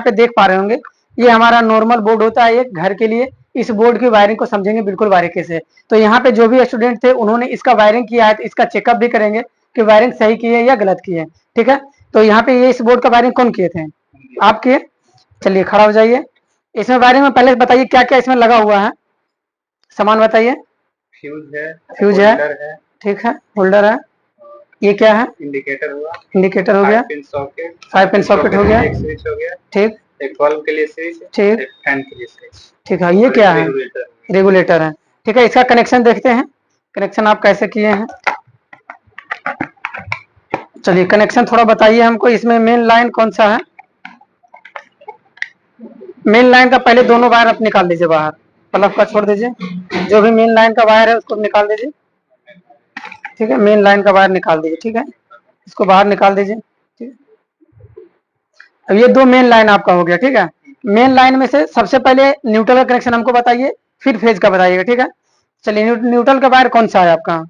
पे देख पा रहे होंगे, ये हमारा नॉर्मल बोर्ड होता है एक घर के लिए। इस बोर्ड की वायरिंग को समझेंगे बिल्कुल बारीकी से। तो यहाँ पे जो भी स्टूडेंट थे उन्होंने इसका वायरिंग किया है, तो इसका चेकअप भी करेंगे कि वायरिंग सही की है या गलत की है, ठीक है। तो यहाँ पे ये इस बोर्ड का वायरिंग कौन किए थे? आप किए। चलिए खड़ा हो जाइए। इसमें वायरिंग में पहले बताइए क्या क्या इसमें लगा हुआ है, सामान बताइए। फ्यूज है, ठीक है, होल्डर है, ये क्या है? इंडिकेटर हुआ, इंडिकेटर हो गया, 5 पिन सॉकेट हो गया, ठीक, एक बल्ब के लिए स्विच, ठीक, एक फैन के लिए स्विच, ठीक है। ये क्या है? रेगुलेटर है, ठीक है। इसका कनेक्शन देखते हैं, कनेक्शन आप कैसे किए हैं। चलिए कनेक्शन थोड़ा बताइए हमको। इसमें मेन लाइन कौन सा है? मेन लाइन का पहले दोनों वायर आप निकाल दीजिए बाहर, बल्ब का छोड़ दीजिए, जो भी मेन लाइन का वायर है उसको निकाल दीजिए, ठीक है। मेन लाइन का वायर निकाल दीजिए, ठीक है, इसको बाहर निकाल दीजिए, ठीक है। अब ये दो मेन लाइन आपका हो गया, ठीक है। मेन लाइन में से सबसे पहले न्यूट्रल का कनेक्शन हमको बताइए, फिर फेज का बताइएगा, ठीक है। चलिए न्यूट्रल का वायर कौन सा है आपका?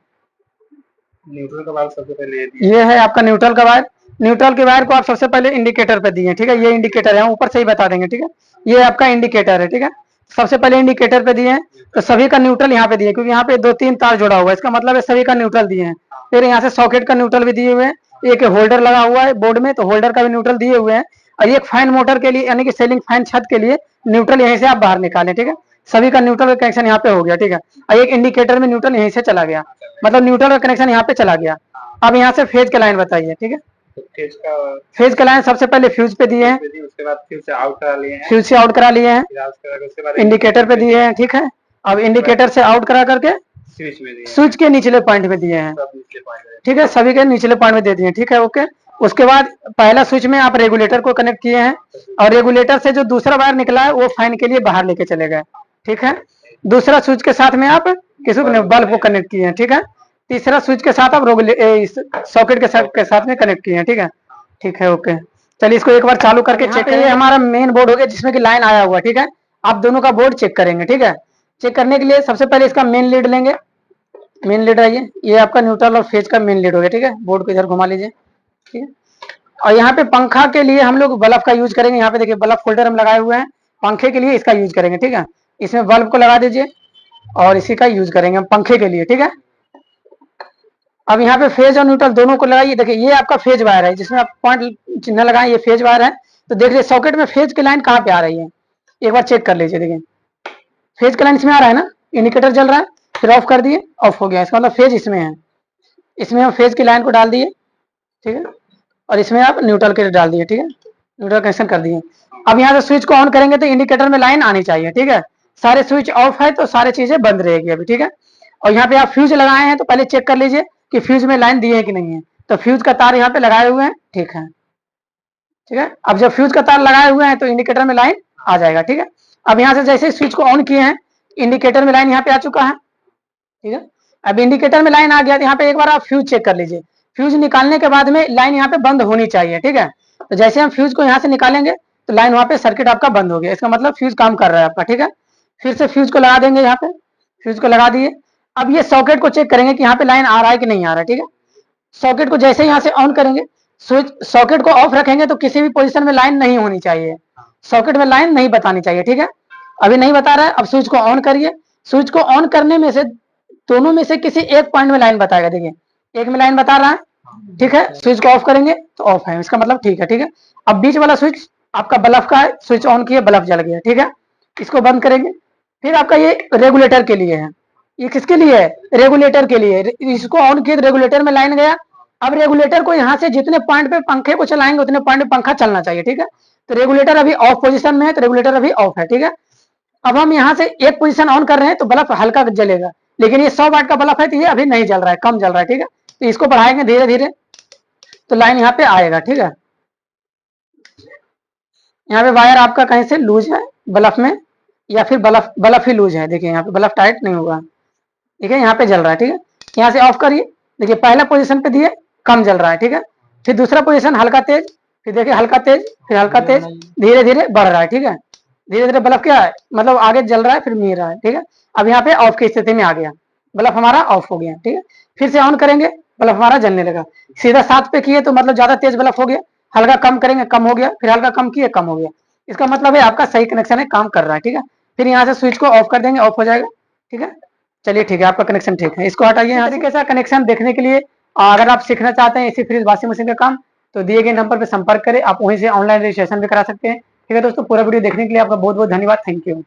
न्यूट्रल का वायर सबसे पहले ये है आपका न्यूट्रल का वायर। न्यूट्रल के वायर को आप सबसे पहले इंडिकेटर पे दिए, ठीक है। ये इंडिकेटर है, ऊपर से ही बता देंगे, ठीक है। ये आपका इंडिकेटर है, ठीक है। सबसे पहले इंडिकेटर पे दिए हैं, तो सभी का न्यूट्रल यहाँ पे दिए, क्योंकि यहाँ पे 2-3 तार जुड़ा हुआ है, इसका मतलब है सभी का न्यूट्रल दिए हैं। फिर यहाँ से सॉकेट का न्यूट्रल भी दिए हुए हैं, एक होल्डर लगा हुआ है बोर्ड में, तो होल्डर का भी न्यूट्रल दिए हुए हैं। और एक फैन मोटर के लिए, यानी कि सीलिंग फैन छत के लिए न्यूट्रल यहीं से आप बाहर निकालें, ठीक है। सभी का न्यूट्रल का कनेक्शन यहाँ पे हो गया, ठीक है। और एक इंडिकेटर में न्यूट्रल यहीं से चला गया, मतलब न्यूट्रल का कनेक्शन यहाँ पे चला गया। अब यहाँ से फेज के लाइन बताइए, ठीक है। फेज का लाइन सबसे पहले फ्यूज पे दिए हैं, उसके बाद फ्यूज से आउट करा लिए हैं, फ्यूज से आउट करा लिए हैं, इंडिकेटर पे दिए हैं, ठीक है। अब इंडिकेटर से आउट करा करके स्विच के निचले पॉइंट में दिए हैं, ठीक है। सभी के निचले पॉइंट में दे दिए, ठीक है, ओके। उसके बाद पहला स्विच में आप रेगुलेटर को कनेक्ट किए हैं, और रेगुलेटर से जो दूसरा वायर निकला है वो फैन के लिए बाहर लेके चले गए, ठीक है। दूसरा स्विच के साथ में आप किसी बल्ब को कनेक्ट किए हैं, ठीक है। तीसरा स्विच के साथ आप सॉकेट के साथ में कनेक्ट किए हैं, ठीक है, ठीक है, ओके। चलिए इसको एक बार चालू करके चेक करिए। हमारा मेन बोर्ड हो गया जिसमें कि लाइन आया हुआ, ठीक है। आप दोनों का बोर्ड चेक करेंगे, ठीक है। चेक करने के लिए सबसे पहले इसका मेन लीड लेंगे, मेन लीड आइए, ये आपका न्यूट्रल और फेज का मेन लीड हो गया, ठीक है। बोर्ड को इधर घुमा लीजिए, ठीक है। और यहाँ पे पंखा के लिए हम लोग बल्ब का यूज करेंगे, यहाँ पे देखिए बल्ब होल्डर हम लगाए हुए हैं, पंखे के लिए इसका यूज करेंगे, ठीक है। इसमें बल्ब को लगा दीजिए और इसी का यूज करेंगे हम पंखे के लिए, ठीक है। अब यहाँ पे फेज और न्यूट्रल दोनों को लगाइए। देखिए ये आपका फेज वायर है, जिसमें आप पॉइंट चिन्ह लगाए, ये फेज वायर है। तो देख लीजिए सॉकेट में फेज की लाइन कहाँ पे आ रही है, एक बार चेक कर लीजिए। देखिए फेज का लाइन इसमें आ रहा है ना, इंडिकेटर जल रहा है, फिर ऑफ कर दिए, ऑफ हो गया, इसका मतलब फेज इसमें है। इसमें हम फेज की लाइन को डाल दिए, ठीक है, और इसमें आप न्यूट्रल के डाल दिए, ठीक है, न्यूट्रल कनेक्शन कर दिए। अब यहाँ से स्विच को ऑन करेंगे तो इंडिकेटर में लाइन आनी चाहिए, ठीक है। सारे स्विच ऑफ है तो सारी चीजें बंद रहेगी अभी, ठीक है। और यहाँ पे आप फ्यूज लगाए हैं तो पहले चेक कर लीजिए कि फ्यूज में लाइन दी है कि नहीं है। तो फ्यूज का तार यहाँ पे लगाए हुए हैं, ठीक है, ठीक है। अब जब फ्यूज का तार लगाए हुए हैं तो इंडिकेटर में लाइन आ जाएगा, ठीक है। अब यहाँ से जैसे स्विच को ऑन किए हैं, इंडिकेटर में लाइन यहाँ पे आ चुका है, ठीक है। अब इंडिकेटर में लाइन आ गया तो यहाँ पे एक बार आप फ्यूज चेक कर लीजिए। फ्यूज निकालने के बाद में लाइन यहाँ पे बंद होनी चाहिए, ठीक है। तो जैसे हम फ्यूज को यहाँ से निकालेंगे तो लाइन वहाँ पे सर्किट आपका बंद हो गया, इसका मतलब फ्यूज काम कर रहा है आपका, ठीक है। फिर से फ्यूज को लगा देंगे, यहाँ पे फ्यूज को लगा दिए। अब ये सॉकेट को चेक करेंगे कि यहाँ पे लाइन आ रहा है कि नहीं आ रहा है, ठीक है। सॉकेट को जैसे यहाँ से ऑन करेंगे, स्विच सॉकेट को ऑफ रखेंगे तो किसी भी पोजीशन में लाइन नहीं होनी चाहिए, सॉकेट में लाइन नहीं बतानी चाहिए, ठीक है। अभी नहीं बता रहा है। अब स्विच को ऑन करिए, स्विच को ऑन करने में से दोनों में से किसी एक पॉइंट में लाइन बताएगा, देखिए एक में लाइन बता रहा है, ठीक है। स्विच को ऑफ करेंगे तो ऑफ है, इसका मतलब ठीक है, ठीक है। अब बीच वाला स्विच आपका बल्ब का है, स्विच ऑन किया बल्ब जल गया, ठीक है। इसको बंद करेंगे। फिर आपका ये रेगुलेटर के लिए है, ये किसके लिए है? रेगुलेटर के लिए। इसको ऑन किया तो रेगुलेटर में लाइन गया। अब रेगुलेटर को यहाँ से जितने पॉइंट पे पंखे को चलाएंगे उतने पॉइंट पे पंखा चलना चाहिए, ठीक है। तो रेगुलेटर अभी ऑफ पोजीशन में है, तो रेगुलेटर अभी ऑफ है, ठीक है। अब हम यहाँ से एक पोजीशन ऑन कर रहे हैं तो बल्ब हल्का जलेगा, लेकिन ये 100 वाट का बल्ब है तो ये अभी नहीं जल रहा है, कम जल रहा है, ठीक है। तो इसको बढ़ाएंगे धीरे धीरे तो लाइन यहाँ पे आएगा, ठीक है। यहाँ पे वायर आपका कहीं से लूज है बल्ब में, या फिर बल्ब ही लूज है। देखिए यहाँ पे बल्ब टाइट नहीं होगा, ठीक है, यहाँ पे जल रहा है, ठीक है। यहाँ से ऑफ करिए, देखिए पहला पोजीशन पे दिए कम जल रहा है, ठीक है। फिर दूसरा पोजीशन हल्का तेज, फिर देखिए हल्का तेज, फिर हल्का तेज, धीरे धीरे बढ़ रहा है, ठीक है। धीरे धीरे बल्ब क्या है, मतलब आगे जल रहा है फिर मिल रहा है, ठीक है। अब यहाँ पे ऑफ की स्थिति में आ गया, बल्ब हमारा ऑफ हो गया, ठीक है। फिर से ऑन करेंगे, बल्ब हमारा जलने लगा। सीधा 7 पे किए तो मतलब ज्यादा तेज बल्ब हो गया, हल्का कम करेंगे कम हो गया, फिर हल्का कम किए कम हो गया। इसका मतलब है आपका सही कनेक्शन है, काम कर रहा है। ठीक है, फिर यहाँ से स्विच को ऑफ कर देंगे, ऑफ हो जाएगा। ठीक है, चलिए ठीक है, आपका कनेक्शन ठीक है। इसको हटाइए यहाँ से। कैसा कनेक्शन देखने के लिए अगर आप सीखना चाहते हैं इसी फ्रिज वॉशिंग मशीन का काम, तो दिए गए नंबर पर संपर्क करें। आप वहीं से ऑनलाइन रजिस्ट्रेशन भी करा सकते हैं। ठीक है दोस्तों, पूरा वीडियो देखने के लिए आपका बहुत बहुत धन्यवाद। Thank you.